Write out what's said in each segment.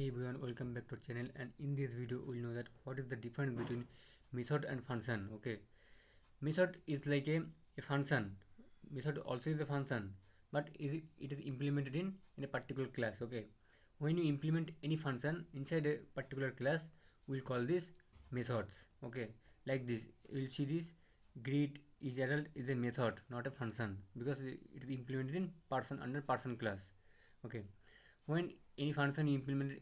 Hey everyone, welcome back to our channel, and in this video we'll know that what is the difference between method and function. Okay, method is like a function. Method also is a function, but it is implemented in a particular class. Okay, when you implement any function inside a particular class, we'll call this methods. Okay, like this you'll see this greet is adult is a method, not a function, because it is implemented in person under person class. Okay, when any function implemented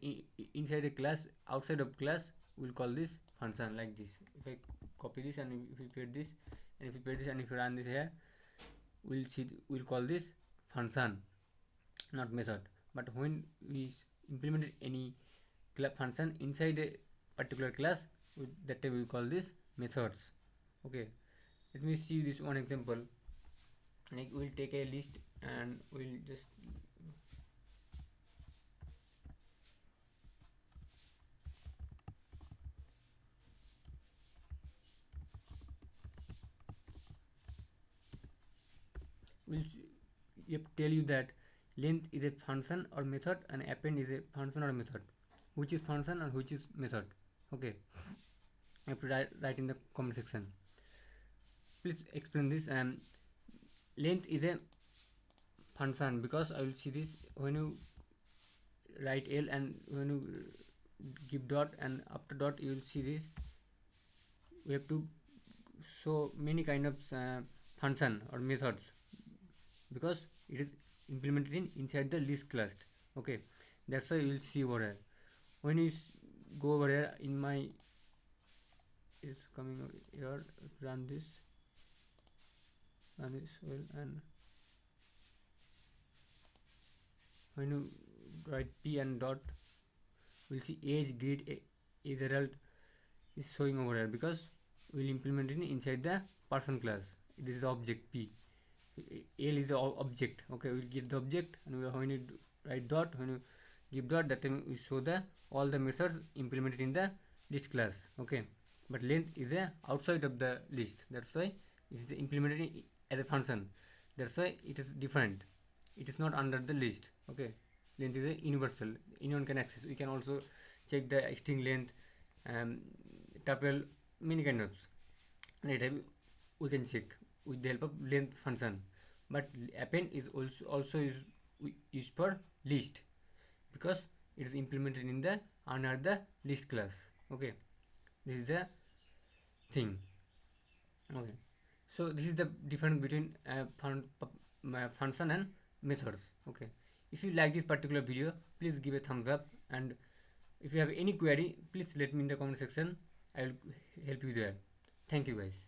inside a class, outside of class, we'll call this function. Like this, if I copy this and if we paste this and if we paste this and if we run this here, we'll call this function, not method. But when we implemented any function inside a particular class, that time we call this methods. Okay, let me see this one example. Like we'll take a list and we'll just will tell you that length is a function or method and append is a function or method. Which is function and which is method? Okay, you have to write in the comment section. Please explain this. And length is a function because I will see this when you write L and when you give dot and after dot you will see this. We have to show many kind of function or methods because it is implemented inside the list class. Okay, that's why you will see over here. When you go over here in my is coming here, run this well, and when you write p and dot, we'll see age greet is result is showing over here because we'll implement it inside the person class. This is object p. L is the object. Okay, we'll get the object, and when you write dot, when you give dot, that time we show the all the methods implemented in the list class. Okay, but length is the outside of the list. That's why it is implemented as a function. That's why it is different. It is not under the list. Okay, length is a universal. Anyone can access. We can also check the string length, tuple, many kind of. Later we can check with the help of length function. But append is also used for list because it is implemented in the under the list class. Okay, this is the thing. Okay, so this is the difference between function and methods. Okay, if you like this particular video, please give a thumbs up, and if you have any query, please let me in the comment section. I will help you there. Thank you guys.